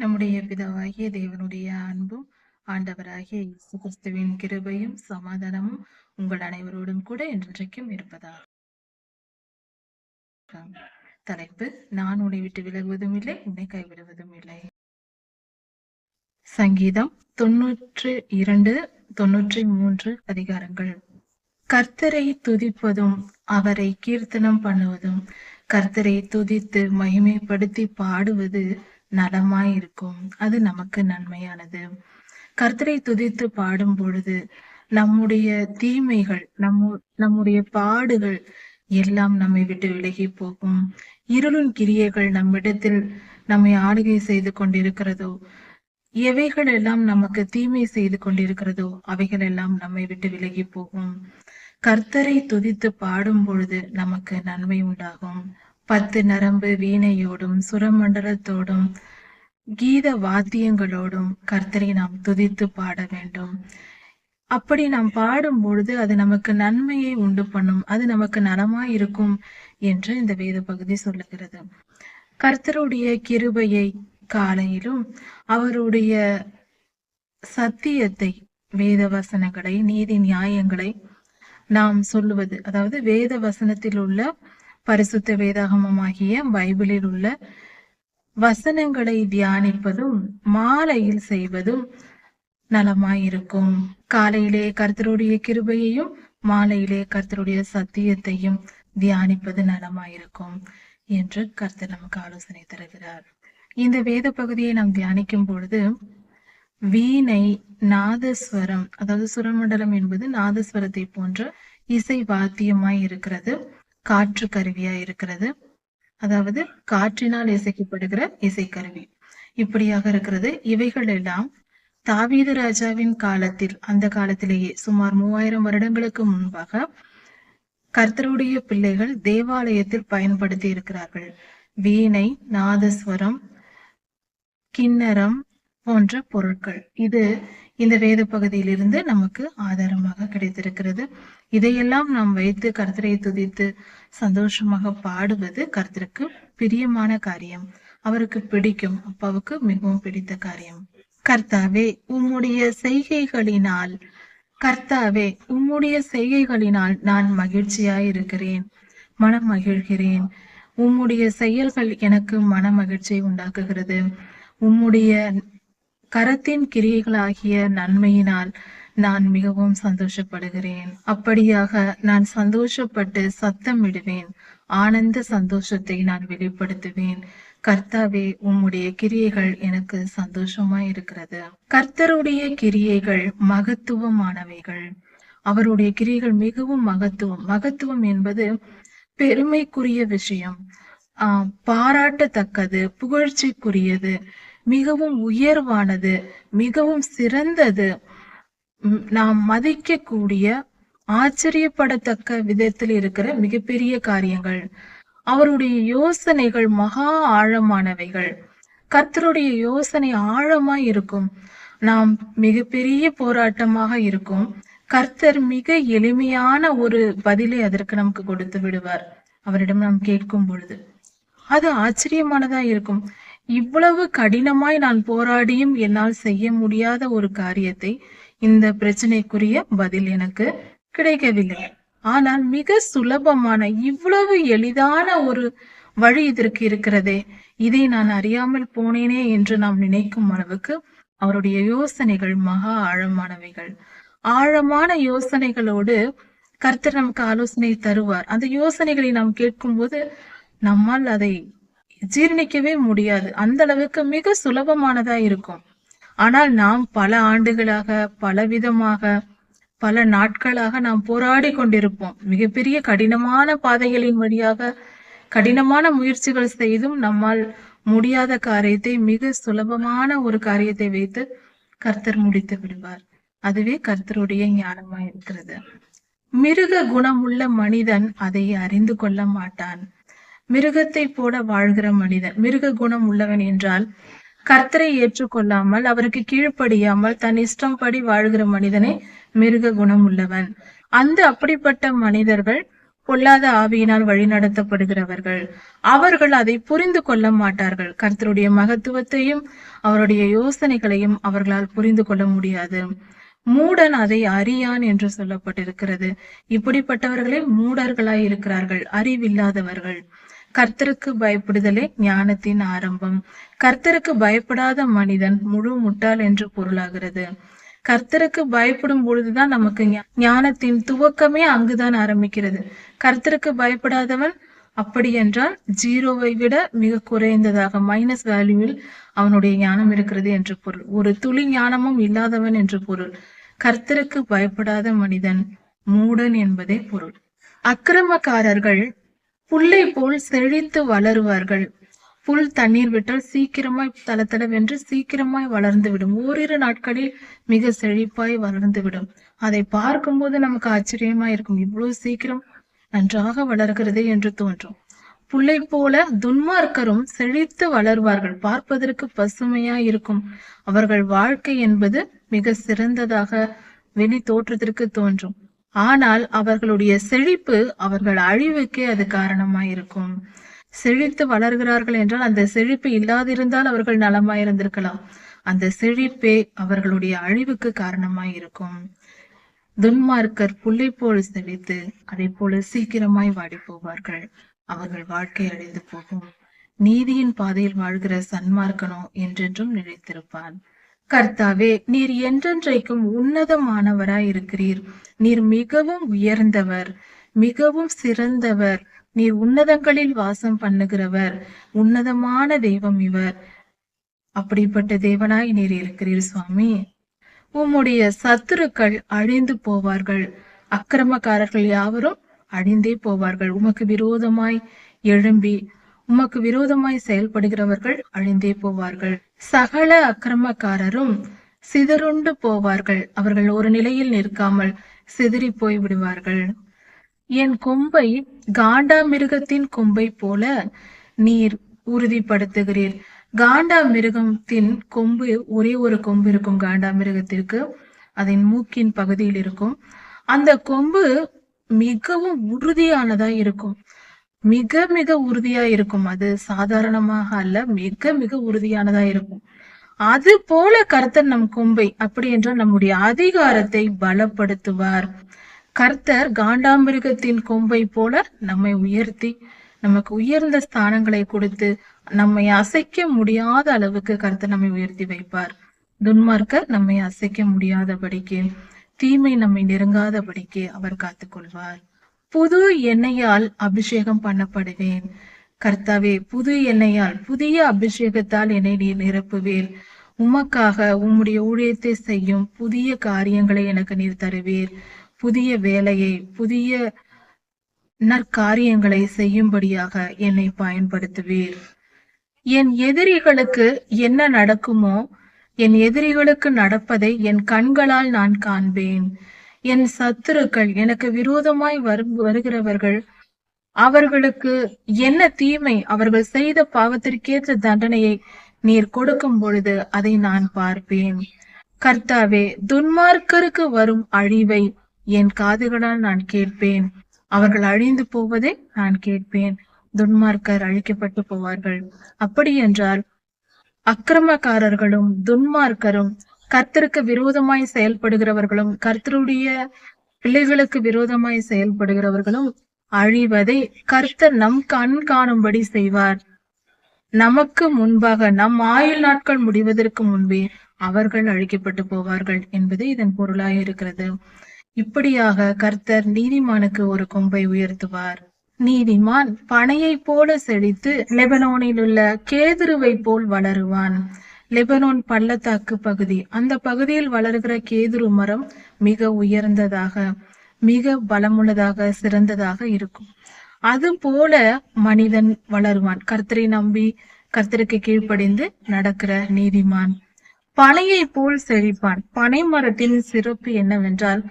நம்முடைய பிதாவாகிய தேவனுடைய அன்பும் ஆண்டவராகிய இயேசு கிறிஸ்துவின் கிருபையும் சமாதானமும் உங்கள் அனைவரோடும் கூட என்றைக்கும் இருப்பதாக. தலைப்பு: நான் உன்னை விட்டு விலகுவதும் இல்லை, உன்னை கைவிடுவதும் இல்லை. சங்கீதம் 92, 93 அதிகாரங்கள். கர்த்தரை துதிப்பதும் அவரை கீர்த்தனம் பண்ணுவதும், கர்த்தரை துதித்து மகிமைப்படுத்தி பாடுவது நலமாயிருக்கும், அது நமக்கு நன்மையானது. கர்த்தரை துதித்து பாடும் பொழுது நம்முடைய தீமைகள், நம்முடைய பாடுகள் எல்லாம் நம்மை விட்டு விலகி போகும். இருளின் கிரியைகள் நம்மிடத்தில் நம்மை ஆளுகை செய்து கொண்டிருக்கிறதோ, எவைகள் எல்லாம் நமக்கு தீமை செய்து கொண்டிருக்கிறதோ அவைகள் எல்லாம் நம்மை விட்டு விலகி போகும். கர்த்தரை துதித்து பாடும் பொழுது நமக்கு நன்மை உண்டாகும். 10 நரம்பு வீணையோடும் சுரமண்டலத்தோடும் கீத வாத்தியங்களோடும் கர்த்தரை நாம் துதித்து பாட வேண்டும். அப்படி நாம் பாடும் பொழுது அது நமக்கு நன்மையை உண்டு பண்ணும், அது நமக்கு நலமாய் இருக்கும் என்று இந்த வேத பகுதி சொல்லுகிறது. கர்த்தருடைய கிருபையை காலையிலும் அவருடைய சத்தியத்தை, வேத வசனங்களை, நீதி நியாயங்களை நாம் சொல்லுவது, அதாவது வேத வசனத்தில் உள்ள பரிசுத்த வேதாகமமாகிய பைபிளில் உள்ள வசனங்களை தியானிப்பதும் மாலையில் செய்வதும் நலமாயிருக்கும். காலையிலே கர்த்தருடைய கிருபையையும் மாலையிலே கர்த்தருடைய சத்தியத்தையும் தியானிப்பது நலமாயிருக்கும் என்று கர்த்தர் நமக்கு ஆலோசனை தருகிறார். இந்த வேத பகுதியை நாம் தியானிக்கும் பொழுது வீணை, நாதஸ்வரம், அதாவது சுரமண்டலம் என்பது நாதஸ்வரத்தை போன்ற இசை வாத்தியமாய் இருக்கிறது, காற்று கருவியாய் இருக்கிறது, அதாவது காற்றினால் இசைக்கப்படுகிற இசைக்கருவி இப்படியாக இருக்கிறது. இவைகள் எல்லாம் தாவீது ராஜாவின் காலத்தில், அந்த காலத்திலேயே சுமார் 3000 வருடங்களுக்கு முன்பாக கர்த்தருடைய பிள்ளைகள் தேவாலயத்தில் பயன்படுத்தி இருக்கிறார்கள். வீணை, நாதஸ்வரம், கிண்ணறம் போன்ற பொருட்கள் இது இந்த வேத பகுதியிலிருந்து நமக்கு ஆதாரமாக கிடைத்திருக்கிறது. இதையெல்லாம் நாம் வைத்து கர்த்தரை துதித்து சந்தோஷமாக பாடுவது கர்த்தருக்கு பிரியமான காரியம், அவருக்கு பிடிக்கும், அப்பாவுக்கு மிகவும் பிடித்த காரியம். கர்த்தாவே உம்முடைய செய்கைகளினால், கர்த்தாவே உம்முடைய செய்கைகளினால் நான் மகிழ்ச்சியாய் இருக்கிறேன், மனம் மகிழ்கிறேன். உம்முடைய செயல்கள் எனக்கு மன மகிழ்ச்சியை உண்டாக்குகிறது. உம்முடைய கரத்தின் கிரியைகளாகிய நன்மையினால் நான் மிகவும் சந்தோஷப்படுகிறேன். அப்படியாக நான் சந்தோஷப்பட்டு சத்தமிடுவேன், ஆனந்த சந்தோஷத்தை நான் வெளிப்படுத்துவேன். கர்த்தாவே உம்முடைய கிரியைகள் எனக்கு சந்தோஷமாய் இருக்கிறது. கர்த்தருடைய கிரியைகள் மகத்துவமானவைகள். அவருடைய கிரியைகள் மிகவும் மகத்துவம் என்பது பெருமைக்குரிய விஷயம், பாராட்டத்தக்கது, புகழ்ச்சிக்குரியது, மிகவும் உயர்வானது, மிகவும் சிறந்தது, நாம் மதிக்கக்கூடிய, ஆச்சரியப்படத்தக்க விதத்தில் இருக்கிற மிகப்பெரிய காரியங்கள். அவருடைய யோசனைகள் மகா ஆழமானவைகள். கர்த்தருடைய யோசனை ஆழமாய் இருக்கும். நாம் மிகப்பெரிய போராட்டமாக இருக்கும், கர்த்தர் மிக எளிமையான ஒரு பதிலை அதற்கு நமக்கு கொடுத்து விடுவார். அவரிடம் நாம் கேட்கும் பொழுது அது ஆச்சரியமானதா இருக்கும். இவ்வளவு கடினமாய் நான் போராடியும் என்னால் செய்ய முடியாத ஒரு காரியத்தை, இந்த பிரச்சனைக்குரிய பதில் எனக்கு கிடைக்கவில்லை, ஆனால் மிக சுலபமான, இவ்வளவு எளிதான ஒரு வழி இதற்கு இருக்கிறதே, இதை நான் அறியாமல் போனேனே என்று நாம் நினைக்கும் அளவுக்கு அவருடைய யோசனைகள் மகா ஆழமானவைகள். ஆழமான யோசனைகளோடு கர்த்தர் நமக்கு ஆலோசனை தருவார். அந்த யோசனைகளை நாம் கேட்கும் போது நம்மால் அதை ஜீர்ணிக்கவே முடியாது, அந்த அளவுக்கு மிக சுலபமானதா இருக்கும். ஆனால் நாம் பல ஆண்டுகளாக, பலவிதமாக, பல நாட்களாக நாம் போராடி கொண்டிருப்போம். மிகப்பெரிய கடினமான பாதைகளின் வழியாக கடினமான முயற்சிகள் செய்தும் நம்மால் முடியாத காரியத்தை மிக சுலபமான ஒரு காரியத்தை வைத்து கர்த்தர் முடித்து விடுவார். அதுவே கர்த்தருடைய ஞானமாய் இருக்கிறது. மிருக குணமுள்ள மனிதன் அதை அறிந்து கொள்ள மாட்டான். மிருகத்தை போல வாழ்கிற மனிதன், மிருக குணம் உள்ளவன் என்றால் கர்த்தரை ஏற்றுக்கொள்ளாமல், அவருக்கு கீழ்ப்படியாமல் தன் இஷ்டம்படி வாழ்கிற மனிதனை மிருக குணம் உள்ளவன். அப்படிப்பட்ட மனிதர்கள் பொல்லாத ஆவியினால் வழிநடத்தப்படுகிறவர்கள். அவர்கள் அதை புரிந்து கொள்ள மாட்டார்கள். கர்த்தருடைய மகத்துவத்தையும் அவருடைய யோசனைகளையும் அவர்களால் புரிந்து கொள்ள முடியாது. மூடன் அதை அறியான் என்று சொல்லப்பட்டிருக்கிறது. இப்படிப்பட்டவர்களே மூடர்களாய் இருக்கிறார்கள், அறிவில்லாதவர்கள். கர்த்தருக்கு பயப்படுதலே ஞானத்தின் ஆரம்பம். கர்த்தருக்கு பயப்படாத மனிதன் முழு முட்டாள் என்று பொருளாகிறது. கர்த்தருக்கு பயப்படும் பொழுதுதான் நமக்கு ஞானத்தின் துவக்கமே அங்குதான் ஆரம்பிக்கிறது. கர்த்தருக்கு பயப்படாதவன் அப்படி என்றால் 0வை விட மிக குறைந்ததாக மைனஸ் வேல்யூவில் அவனுடைய ஞானம் இருக்கிறது என்று பொருள். ஒரு துளி ஞானமும் இல்லாதவன் என்று பொருள். கர்த்தருக்கு பயப்படாத மனிதன் மூடன் என்பதே பொருள். அக்கிரமக்காரர்கள் புல்லை போல் செழித்து வளருவார்கள். புல் தண்ணீர் விட்டால் சீக்கிரமாய் தளதளவென்று சீக்கிரமாய் வளர்ந்து விடும். ஓரிரு நாட்களில் மிக செழிப்பாய் வளர்ந்து விடும். அதை பார்க்கும்போது நமக்கு ஆச்சரியமா இருக்கும், இவ்வளவு சீக்கிரம் நன்றாக வளர்கிறதே என்று தோன்றும். புல்லை போல துன்மார்க்கரும் செழித்து வளர்வார்கள். பார்ப்பதற்கு பசுமையா இருக்கும். அவர்கள் வாழ்க்கை என்பது மிக சிறந்ததாக வெளி தோற்றத்திற்கு தோன்றும். ஆனால் அவர்களுடைய செழிப்பு அவர்கள் அழிவுக்கே அது காரணமாயிருக்கும். செழித்து வளர்கிறார்கள் என்றால் அந்த செழிப்பு இல்லாதிருந்தால் அவர்கள் நலமாயிருந்திருக்கலாம். அந்த செழிப்பே அவர்களுடைய அழிவுக்கு காரணமாயிருக்கும். துன்மார்க்கர் புல்லை போல் செழித்து அதை போல சீக்கிரமாய் வாடி போவார்கள். அவர்கள் வாழ்க்கை அழிந்து போகும். நீதியின் பாதையில் வாழ்கிற சன்மார்க்கனோ என்றென்றும் நிலைத்திருப்பான். கர்த்தாவே, நீர் என்றென்றைக்கும் உன்னதமானவராய் இருக்கிறீர். நீர் மிகவும் உயர்ந்தவர், மிகவும் சிறந்தவர். நீர் உன்னதங்களில் வாசம் பண்ணுகிறவர். உன்னதமான தெய்வம் இவர். அப்படிப்பட்ட தேவனாய் நீர் இருக்கிறீர் சுவாமி. உம்முடைய சத்துருக்கள் அழிந்து போவார்கள். அக்கிரமக்காரர்கள் யாவரும் அழிந்தே போவார்கள். உமக்கு விரோதமாய் எழும்பி உமக்கு விரோதமாய் செயல்படுகிறவர்கள் அழிந்தே போவார்கள். சகல அக்கிரமக்காரரும் சிதறுண்டு போவார்கள். அவர்கள் ஒரு நிலையில் நிற்காமல் சிதறி போய் விடுவார்கள். என் கொம்பை காண்டாமிருகத்தின் கொம்பை போல நீர் உறுதிப்படுத்துகிறீர். காண்டாமிருகத்தின் கொம்பு ஒரே ஒரு கொம்பு இருக்கும். காண்டாமிருகத்திற்கு அதன் மூக்கின் பகுதியில் இருக்கும். அந்த கொம்பு மிகவும் உறுதியானதா இருக்கும். மிக மிக உறுதியா இருக்கும். அது சாதாரணமாக அல்ல, மிக மிக உறுதியானதா இருக்கும். அது போல கர்த்தர் நம் கொம்பை, அப்படி என்றால் நம்முடைய அதிகாரத்தை பலப்படுத்துவார். கர்த்தர் காண்டாமிருகத்தின் கொம்பை போல நம்மை உயர்த்தி நமக்கு உயர்ந்த ஸ்தானங்களை கொடுத்து நம்மை அசைக்க முடியாத அளவுக்கு கர்த்தர் நம்மை உயர்த்தி வைப்பார். துன்மார்க்கர் நம்மை அசைக்க முடியாதபடிக்கு, தீமை நம்மை நெருங்காதபடிக்கு அவர் காத்துக்கொள்வார். புது எண்ணெயால் அபிஷேகம் பண்ணப்படுவேன். கர்த்தாவே, புது எண்ணெயால், புதிய அபிஷேகத்தால் என்னை நீர் நிரப்புவீர். உமக்காக உம்முடைய ஊழியத்தை செய்யும் புதிய காரியங்களை எனக்கு நீர் தருவீர். புதிய வேலையை, புதிய நற்காரியங்களை செய்யும்படியாக என்னை பயன்படுத்துவீர். என் எதிரிகளுக்கு என்ன நடக்குமோ, என் எதிரிகளுக்கு நடப்பதை என் கண்களால் நான் காண்பேன். என் சத்துருக்கள், எனக்கு விரோதமாய் வருகிறவர்கள், அவர்களுக்கு என்ன தீமை, அவர்கள் செய்த பாவத்திற்கேற்ற தண்டனையை நீர் கொடுக்கும் பொழுது அதை நான் பார்ப்பேன். கர்த்தாவே, துன்மார்க்கருக்கு வரும் அழிவை என் காதுகளால் நான் கேட்பேன். அவர்கள் அழிந்து போவதை நான் கேட்பேன். துன்மார்க்கர் அழிக்கப்பட்டு போவார்கள். அப்படி என்றால் அக்கிரமக்காரர்களும் துன்மார்க்கரும் கர்த்தருக்கு விரோதமாய் செயல்படுகிறவர்களும் கர்த்தருடைய பிள்ளைகளுக்கு விரோதமாய் செயல்படுகிறவர்களும் அழிவதை கர்த்தர் நம் கண் காணும்படி செய்வார். நமக்கு முன்பாக நம் ஆயுள் நாட்கள் முடிவதற்கு முன்பே அவர்கள் அழிக்கப்பட்டு போவார்கள் என்பது இதன் பொருளாய் இருக்கிறது. இப்படியாக கர்த்தர் நீதிமானுக்கு ஒரு கொம்பை உயர்த்துவார். நீதிமான் பனையை போல செழித்து லெபனோனில் உள்ள கேதுருவை போல் வளருவான். லெபனோன் பள்ளத்தாக்கு பகுதி, அந்த பகுதியில் வளர்கிற கேதுரு மரம் மிக உயர்ந்ததாக, மிக பலமுள்ளதாக, சிறந்ததாக இருக்கும். அது போல மனிதன் வளருவான். கர்த்தரை நம்பி கர்த்தருக்கு கீழ்ப்படிந்து நடக்கிற நீதிமான் பனையை போல் செழிப்பான். பனை மரத்தின் சிறப்பு என்னவென்றால்,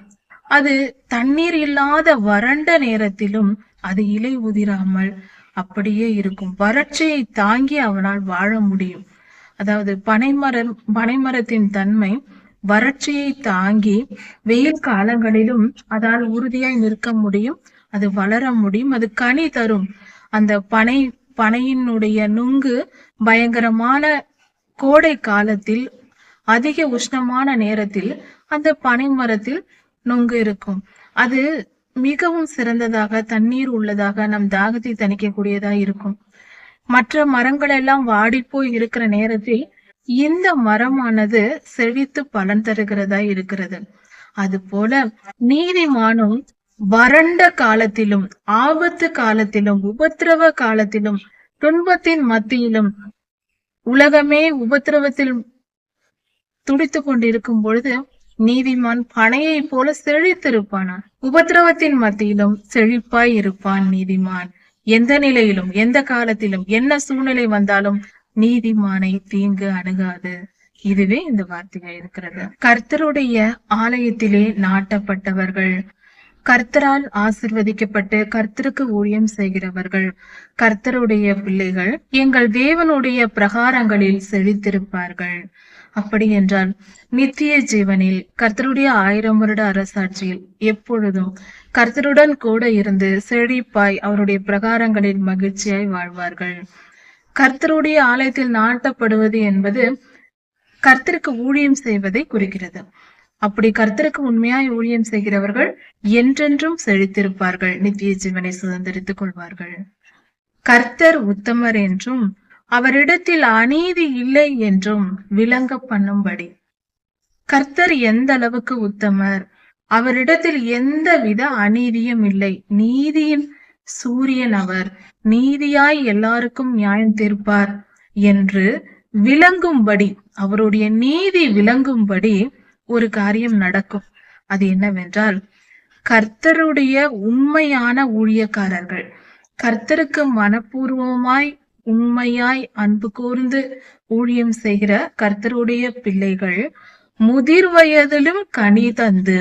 அது தண்ணீர் இல்லாத வறண்ட நேரத்திலும் அது இலை உதிராமல் அப்படியே இருக்கும். வறட்சியை தாங்கி அவனால் வாழ முடியும். அதாவது பனைமரத்தின் தன்மை வறட்சியை தாங்கி வெயில் காலங்களிலும் அதால் உறுதியாய் நிற்க முடியும். அது வளர முடியும், அது கனி தரும். அந்த பனையினுடைய நுங்கு பயங்கரமான கோடை காலத்தில், அதிக உஷ்ணமான நேரத்தில் அந்த பனை மரத்தில் நுங்கு இருக்கும். அது மிகவும் சிறந்ததாக, தண்ணீர் உள்ளதாக, நம் தாகத்தை தணிக்கக்கூடியதா இருக்கும். மற்ற மரங்கள் எல்லாம் வாடிப்போய் இருக்கிற நேரத்தில் இந்த மரமானது செழித்து பலன் தருகிறதா இருக்கிறது. அது போல நீதிமானும் வறண்ட காலத்திலும், ஆபத்து காலத்திலும், உபத்திரவ காலத்திலும், துன்பத்தின் மத்தியிலும், உலகமே உபத்திரவத்தில் துடித்துக் கொண்டிருக்கும் பொழுது நீதிமான் பனையை போல செழித்திருப்பானான். உபத்திரவத்தின் மத்தியிலும் செழிப்பாய் இருப்பான் நீதிமான். எந்த நிலையிலும், எந்த காலத்திலும், என்ன சூழ்நிலை வந்தாலும் நீதிமானை தீங்கு அணுகாது. இதுவே இந்த வார்த்தையா இருக்கிறது. கர்த்தருடைய ஆலயத்திலே நாட்டப்பட்டவர்கள், கர்த்தரால் ஆசிர்வதிக்கப்பட்டு கர்த்தருக்கு ஊழியம் செய்கிறவர்கள், கர்த்தருடைய பிள்ளைகள் எங்கள் தேவனுடைய பிரகாரங்களில் செழித்திருப்பார்கள். அப்படி என்றால் நித்திய ஜீவனில், கர்த்தருடைய 1000 வருட அரசாட்சியில் எப்பொழுதும் கர்த்தருடன் கூட இருந்து செழிப்பாய் அவருடைய பிரகாரங்களில் மகிழ்ச்சியாய் வாழ்வார்கள். கர்த்தருடைய ஆலயத்தில் நாட்டப்படுவது என்பது கர்த்தருக்கு ஊழியம் செய்வதை குறிக்கிறது. அப்படி கர்த்தருக்கு உண்மையாய் ஊழியம் செய்கிறவர்கள் என்றென்றும் செழித்திருப்பார்கள், நித்திய ஜீவனை சுதந்திரித்துக் கொள்வார்கள். கர்த்தர் உத்தமர் என்றும் அவரிடத்தில் அநீதி இல்லை என்றும் விளங்க பண்ணும்படி. கர்த்தர் எந்த அளவுக்கு உத்தமர், அவரிடத்தில் எந்த வித அநீதியும் இல்லை, நீதியின் சூரியன் அவர், நீதியாய் எல்லாருக்கும் நியாயம் தீர்ப்பார் என்று விளங்கும்படி, அவருடைய நீதி விளங்கும்படி ஒரு காரியம் நடக்கும். அது என்னவென்றால், கர்த்தருடைய உண்மையான ஊழியக்காரர்கள், கர்த்தருக்கு மனப்பூர்வமாய் உண்மையாய் அன்பு கூர்ந்து ஊழியம் செய்கிற கர்த்தருடைய பிள்ளைகள் முதிர் வயதிலும் கனி தந்து,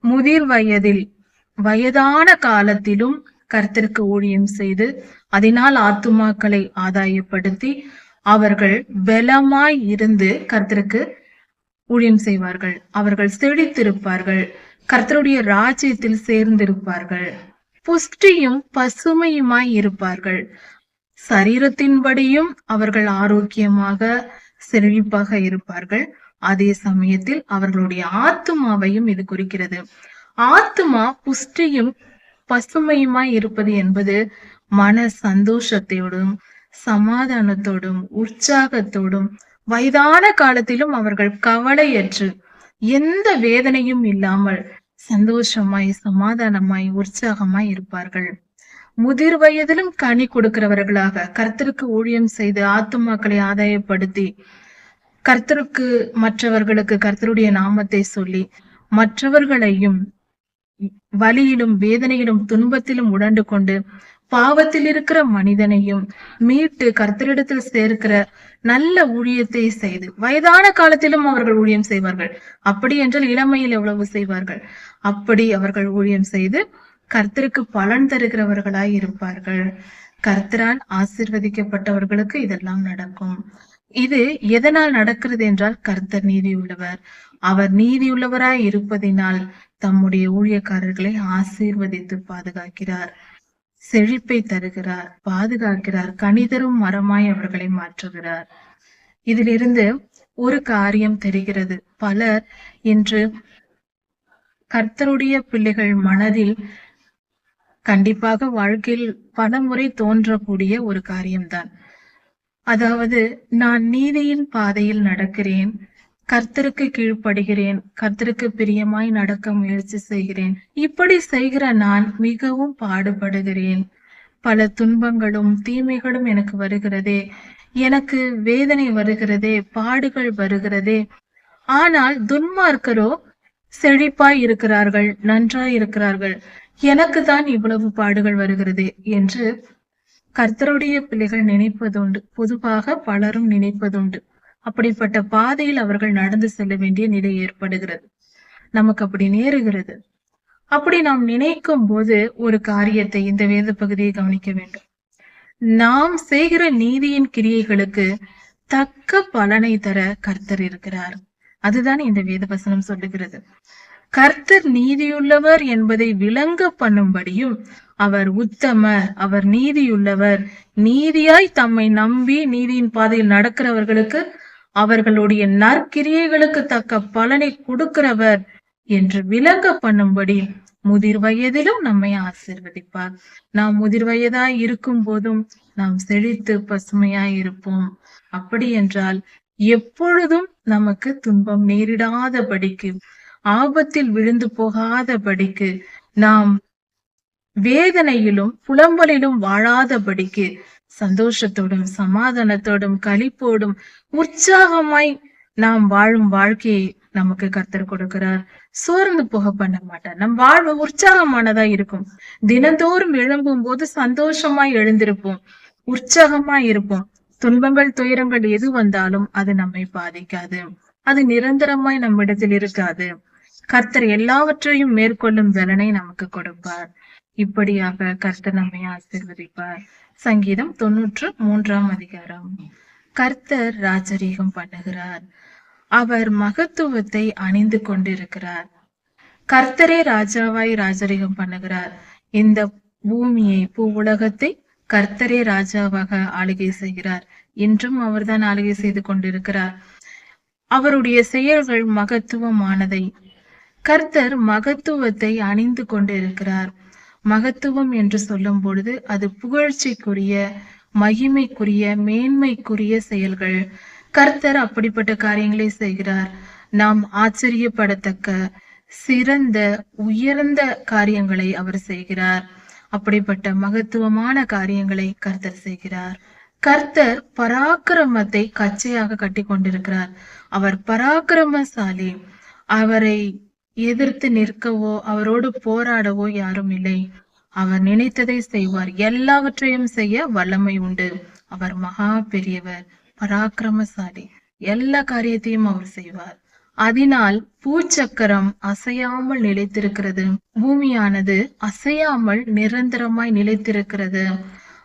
முதிர் வயதில், வயதான காலத்திலும் கர்த்தருக்கு ஊழியம் செய்து அதனால் ஆத்துமாக்களை ஆதாயப்படுத்தி அவர்கள் பலமாய் இருந்து கர்த்தருக்கு ஊழியம் செய்வார்கள். அவர்கள் செழித்திருப்பார்கள், கர்த்தருடைய ராஜ்யத்தில் சேர்ந்திருப்பார்கள், புஷ்டியும் பசுமையுமாய் இருப்பார்கள். சரீரத்தின்படியும் அவர்கள் ஆரோக்கியமாக செழிப்பாக இருப்பார்கள். அதே சமயத்தில் அவர்களுடைய ஆத்துமாவையும் இது குறிக்கிறது. ஆத்துமா புஷ்டியும் பசுமையுமாய் இருப்பது என்பது மன சந்தோஷத்தோடும் சமாதானத்தோடும் உற்சாகத்தோடும் வயதான காலத்திலும் அவர்கள் கவலையற்று எந்த வேதனையும் இல்லாமல் சந்தோஷமாய் சமாதானமாய் உற்சாகமாய் இருப்பார்கள். முதிர் வயதிலும் கனி கொடுக்கிறவர்களாக கர்த்தருக்கு ஊழியம் செய்து ஆத்துமாக்களை ஆதாயப்படுத்தி கர்த்தருக்கு மற்றவர்களுக்கு கர்த்தருடைய நாமத்தை சொல்லி மற்றவர்களையும் வலியிலும் வேதனையிலும் துன்பத்திலும் உடண்டு கொண்டு பாவத்தில் இருக்கிற மனிதனையும் மீட்டு கர்த்தரிடத்தில் சேர்க்கிற நல்ல ஊழியத்தை செய்து வயதான காலத்திலும் அவர்கள் ஊழியம் செய்வார்கள். அப்படி என்றால் இளமையில் எவ்வளவு செய்வார்கள். அப்படி அவர்கள் ஊழியம் செய்து கர்த்தருக்கு பலன் தருகிறவர்களாய் இருப்பார்கள். கர்த்தரால் ஆசீர்வதிக்கப்பட்டவர்களுக்கு இதெல்லாம் நடக்கும். இது எதனால் நடக்கிறது என்றால், கர்த்தர் நீதி உள்ளவர். அவர் நீதியுள்ளவராய் இருப்பதினால் தம்முடைய ஊழியக்காரர்களை ஆசீர்வதித்து பாதுகாக்கிறார், செழிப்பை தருகிறார், பாதுகாக்கிறார், கனிதரும் மரமாய் அவர்களை மாற்றுகிறார். இதிலிருந்து ஒரு காரியம் தெரிகிறது. பலர் இன்று கர்த்தருடைய பிள்ளைகள் மனதில் கண்டிப்பாக வாழ்க்கையில் பல முறை தோன்றக்கூடிய ஒரு காரியம்தான். அதாவது, நான் நீதியின் பாதையில் நடக்கிறேன், கர்த்தருக்கு கீழ்ப்படுகிறேன், கர்த்தருக்கு பிரியமாய் நடக்க முயற்சி செய்கிறேன். இப்படி செய்கிற நான் மிகவும் பாடுபடுகிறேன், பல துன்பங்களும் தீமைகளும் எனக்கு வருகிறதே, எனக்கு வேதனை வருகிறதே, பாடுகள் வருகிறதே. ஆனால் துன்மார்க்கரோ செழிப்பாய் இருக்கிறார்கள், நன்றாய் இருக்கிறார்கள், எனக்கு தான் இவ்வளவு பாடுகள் வருகிறது என்று கர்த்தருடைய பிள்ளைகள் நினைப்பதுண்டு. பொதுவாக பலரும் நினைப்பதுண்டு. அப்படிப்பட்ட பாதையில் அவர்கள் நடந்து செல்ல வேண்டிய நிலை ஏற்படுகிறது. நமக்கு அப்படி நேருகிறது. அப்படி நாம் நினைக்கும் போது ஒரு காரியத்தை, இந்த வேத பகுதியை கவனிக்க வேண்டும். நாம் செய்கிற நீதியின் கிரியைகளுக்கு தக்க பலனை தர கர்த்தர் இருக்கிறார். அதுதான் இந்த வேத வசனம் சொல்லுகிறது. கர்த்தர் நீதியுள்ளவர் என்பதை விளங்க பண்ணும்படியும், அவர் உத்தமர், அவர் நீதியுள்ளவர், நீதியாய் தம்மை நம்பி நீதியின் பாதையில் நடக்கிறவர்களுக்கு அவர்களுடைய நற்கிரியைகளுக்கு தக்க பலனை கொடுக்கிறவர் என்று விளங்க பண்ணும்படி முதிர் வயதிலும் நம்மை ஆசீர்வதிப்பார். நாம் முதிர் வயதாய் இருக்கும் போதும் நாம் செழித்து பசுமையாய் இருப்போம். அப்படி என்றால் எப்பொழுதும் நமக்கு துன்பம் நேரிடாதபடிக்கு, ஆபத்தில் விழுந்து போகாதபடிக்கு, நாம் வேதனையிலும் புலம்பலிலும் வாழாதபடிக்கு சந்தோஷத்தோடும் சமாதானத்தோடும் களிப்போடும் உற்சாகமாய் நாம் வாழும் வாழ்க்கையை நமக்கு கர்த்தர் கொடுக்கிறார். சோர்ந்து போக பண்ண மாட்டார். நம் வாழ்வு உற்சாகமானதா இருக்கும். தினந்தோறும் எழும்பும் போது சந்தோஷமாய் எழுந்திருப்போம், உற்சாகமாய் இருப்போம். துன்பங்கள் துயரங்கள் எது வந்தாலும் அது நம்மை பாதிக்காது. அது நிரந்தரமாய் நம்மிடத்தில் இருக்காது. கர்த்தர் எல்லாவற்றையும் மேற்கொள்ளும் பலனை நமக்கு கொடுப்பார். இப்படியாக கர்த்தர் நம்மை ஆசீர்வதிப்பார். சங்கீதம் 93 அதிகாரம். கர்த்தர் ராஜரீகம் பண்ணுகிறார். அவர் மகத்துவத்தை அணிந்து கொண்டிருக்கிறார். கர்த்தரே ராஜாவாய் ராஜரீகம் பண்ணுகிறார். இந்த பூமியை, பூ உலகத்தை கர்த்தரே ராஜாவாக ஆளுகை செய்கிறார். இன்றும் அவர்தான் ஆளுகை செய்து கொண்டிருக்கிறார். அவருடைய செயல்கள் மகத்துவமானதை. கர்த்தர் மகத்துவத்தை அணிந்து கொண்டிருக்கிறார். மகத்துவம் என்று சொல்லும் பொழுது அது புகழ்ச்சிக்குரிய, மகிமைக்குரிய, மேன்மைக்குரிய செயல்கள். கர்த்தர் அப்படிப்பட்ட காரியங்களை செய்கிறார். நாம் ஆச்சரியப்படத்தக்க சிறந்த உயர்ந்த காரியங்களை அவர் செய்கிறார். அப்படிப்பட்ட மகத்துவமான காரியங்களை கர்த்தர் செய்கிறார். கர்த்தர் பராக்கிரமத்தை கச்சையாக கட்டி கொண்டிருக்கிறார். அவர் பராக்கிரமசாலி. அவரை எதிர்த்து நிற்கவோ அவரோடு போராடவோ யாரும் இல்லை. அவர் நினைத்ததை செய்வார். எல்லாவற்றையும் செய்ய வல்லமை உண்டு. அவர் மகா பெரியவர், பராக்கிரமசாலி. எல்லா காரியத்தையும் அவர் செய்வார். அதனால் பூச்சக்கரம் அசையாமல் நிலைத்திருக்கிறது. பூமியானது அசையாமல் நிரந்தரமாய் நிலைத்திருக்கிறது.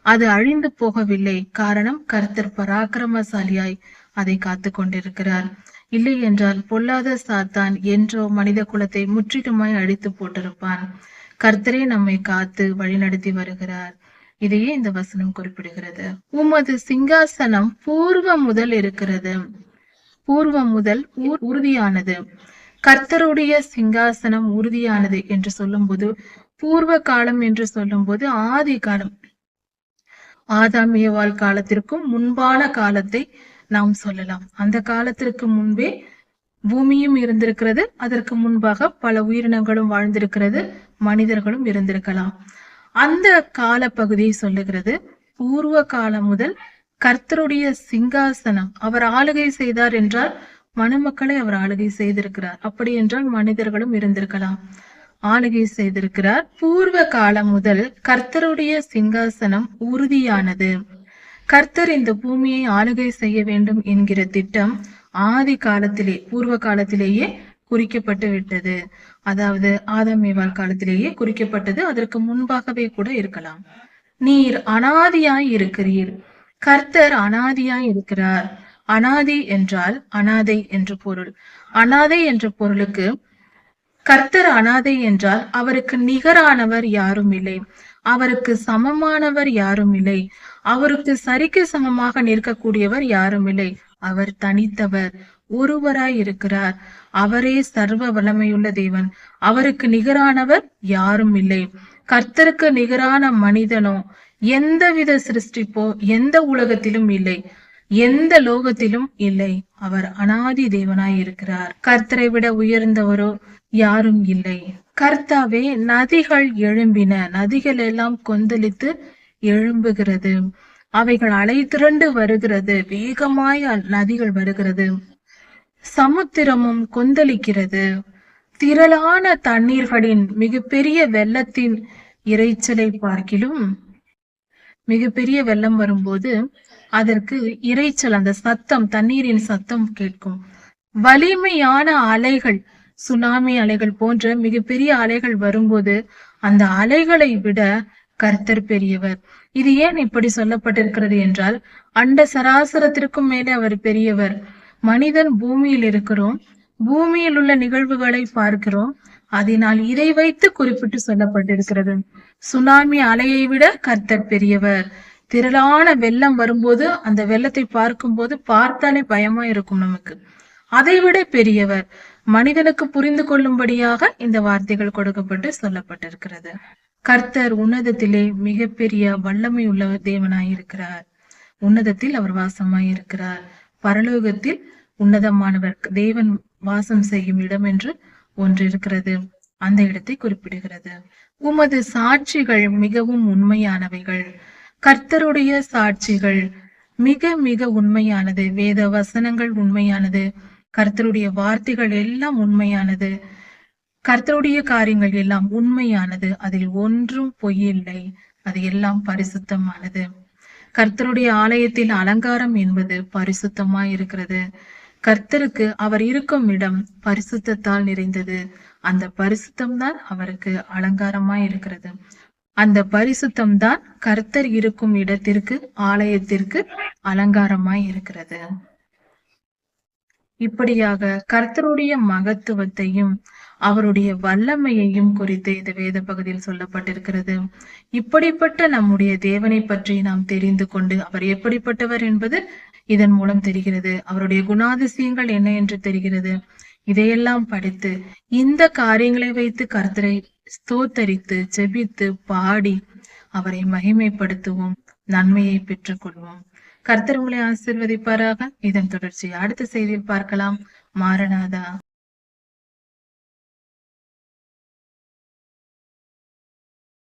அது அழிந்து போகவில்லை. காரணம், கர்த்தர் பராக்கிரமசாலியாய் அதை காத்து கொண்டிருக்கிறார். இல்லை என்றால் பொல்லாத சாத்தான் என்றோ மனித குலத்தை முற்றிலுமாய் அழித்து போட்டிருப்பான். கர்த்தரே நம்மை காத்து வழிநடத்தி வருகிறார். இதையே இந்த வசனம் குறிப்பிடுகிறது. உமது சிங்காசனம் பூர்வம் முதல் இருக்கிறது. பூர்வம் முதல் உறுதியானது. கர்த்தருடைய சிங்காசனம் உறுதியானது என்று சொல்லும்போது, பூர்வ காலம் என்று சொல்லும்போது ஆதி காலம், ஆதாம் ஏவாள் காலத்திற்கும் முன்பான காலத்தை நாம் சொல்லலாம். அந்த காலத்திற்கு முன்பே பூமியும் இருந்திருக்கிறது. அதற்கு முன்பாக பல உயிரினங்களும் வாழ்ந்திருக்கிறது, மனிதர்களும் இருந்திருக்கலாம். அந்த கால பகுதியை சொல்லுகிறது. பூர்வ காலம் முதல் கர்த்தருடைய சிங்காசனம். அவர் ஆளுகை செய்தார் என்றால் மனுமக்களை அவர் ஆளுகை செய்திருக்கிறார். அப்படி என்றால் மனிதர்களும் இருந்திருக்கலாம். ஆளுகை செய்திருக்கிறார். பூர்வ காலம் முதல் கர்த்தருடைய சிங்காசனம் உறுதியானது. கர்த்தர் இந்த பூமியை ஆளுகை செய்ய வேண்டும் என்கிற திட்டம் ஆதி காலத்திலே, பூர்வ காலத்திலேயே குறிக்கப்பட்டு விட்டது. அதாவது ஆதாம் ஏவாள் காலத்திலேயே குறிக்கப்பட்டது. அதற்கு முன்பாகவே கூட இருக்கலாம். நீர் அனாதியாய் இருக்கிறீர். கர்த்தர் அனாதியாய் இருக்கிறார். அனாதி என்றால் அனாதை என்று பொருள். அனாதை என்ற பொருளுக்கு கர்த்தர் அனாதை என்றால் அவருக்கு நிகரானவர் யாரும் இல்லை, அவருக்கு சமமானவர் யாரும் இல்லை, அவருக்கு சரிக்கு சமமாக நிற்கக்கூடியவர் யாரும் இல்லை. அவர் தனித்தவர், ஒருவராய் இருக்கிறார். அவரே சர்வ வல்லமையுள்ள தேவன். அவருக்கு நிகரானவர் யாரும் இல்லை. கர்த்தருக்கு நிகரான மனிதனோ எந்தவித சிருஷ்டிப்போ எந்த உலகத்திலும் இல்லை, எந்த லோகத்திலும் இல்லை. அவர் அனாதி தேவனாய் இருக்கிறார். கர்த்தரை விட உயர்ந்தவரோ யாரும் இல்லை. கர்த்தாவே, நதிகள் எழும்பின, நதிகள் எல்லாம் கொந்தளித்து எழும்புகிறது. அவைகள் அலை திரண்டு வருகிறது, வேகமாய் நதிகள் வருகிறது. சமுத்திரமும் கொந்தளிக்கிறது. திரளான தண்ணீர்களின் மிகப்பெரிய வெள்ளத்தின் இரைச்சலை பார்க்கிலும், மிகப்பெரிய வெள்ளம் வரும்போது அதற்கு இரைச்சல், அந்த சத்தம், தண்ணீரின் சத்தம் கேட்கும். வலிமையான அலைகள், சுனாமி அலைகள் போன்ற மிகப்பெரிய அலைகள் வரும்போது அந்த அலைகளை விட கர்த்தர் பெரியவர். இது ஏன் இப்படி சொல்லப்பட்டிருக்கிறது என்றால், அண்ட சராசரத்திற்கும் மேலே அவர் பெரியவர். மனிதன் பூமியில் இருக்கிறோம், பூமியில் உள்ள நிகழ்வுகளை பார்க்கிறோம். அதனால் இதை வைத்து குறிப்பிட்டு சொல்லப்பட்டிருக்கிறது. சுனாமி அலையை விட கர்த்தர் பெரியவர். திரளான வெள்ளம் வரும்போது அந்த வெள்ளத்தை பார்க்கும்போது பார்த்தாலே பயமா இருக்கும் நமக்கு. அதை விட பெரியவர். மனிதனுக்கு புரிந்து கொள்ளும்படியாக இந்த வார்த்தைகள் கொடுக்கப்பட்டு சொல்லப்பட்டிருக்கிறது. கர்த்தர் உன்னதத்திலே மிகப்பெரிய வல்லமை உள்ள தேவனாய் இருக்கிறார். உன்னதத்தில் அவர் வாசமாய் இருக்கிறார். பரலோகத்தில் உன்னதமானவர் தேவன் வாசம் செய்யும் இடம் என்று ஒன்று இருக்கிறது. அந்த இடத்தை குறிப்பிடுகிறது. உமது சாட்சிகள் மிகவும் உண்மையானவைகள். கர்த்தருடைய சாட்சிகள் மிக மிக உண்மையானது. வேத வசனங்கள் உண்மையானது. கர்த்தருடைய வார்த்தைகள் எல்லாம் உண்மையானது. கர்த்தருடைய காரியங்கள் எல்லாம் உண்மையானது. அதில் ஒன்றும் பொய்யில்லை. அது எல்லாம் பரிசுத்தமானது. கர்த்தருடைய ஆலயத்தில் அலங்காரம் என்பது பரிசுத்தமாய் இருக்கிறது. கர்த்தருக்கு அவர் இருக்கும் இடம் பரிசுத்தத்தால் நிறைந்தது. அந்த பரிசுத்தம் தான் அவருக்கு அலங்காரமாய் இருக்கிறது. அந்த பரிசுத்தம் தான் கர்த்தர் இருக்கும் இடத்திற்கு, ஆலயத்திற்கு அலங்காரமாய் இருக்கிறது. இப்படியாக கர்த்தருடைய மகத்துவத்தையும் அவருடைய வல்லமையையும் குறித்து இந்த வேத பகுதியில் சொல்லப்பட்டிருக்கிறது. இப்படிப்பட்ட நம்முடைய தேவனை பற்றி நாம் தெரிந்து கொண்டு அவர் எப்படிப்பட்டவர் என்பது இதன் மூலம் தெரிகிறது. அவருடைய குணாதிசயங்கள் என்ன என்று தெரிகிறது. இதையெல்லாம் படித்து இந்த காரியங்களை வைத்து கர்த்தரை ஸ்தோத்தரித்து ஜெபித்து பாடி அவரை மகிமைப்படுத்துவோம், நன்மையை பெற்றுக் கொள்வோம். கர்த்தர் உங்களை ஆசீர்வதிப்பாராக. இதன் தொடர்ச்சி அடுத்த செய்தியில் பார்க்கலாம். மாரநாதா.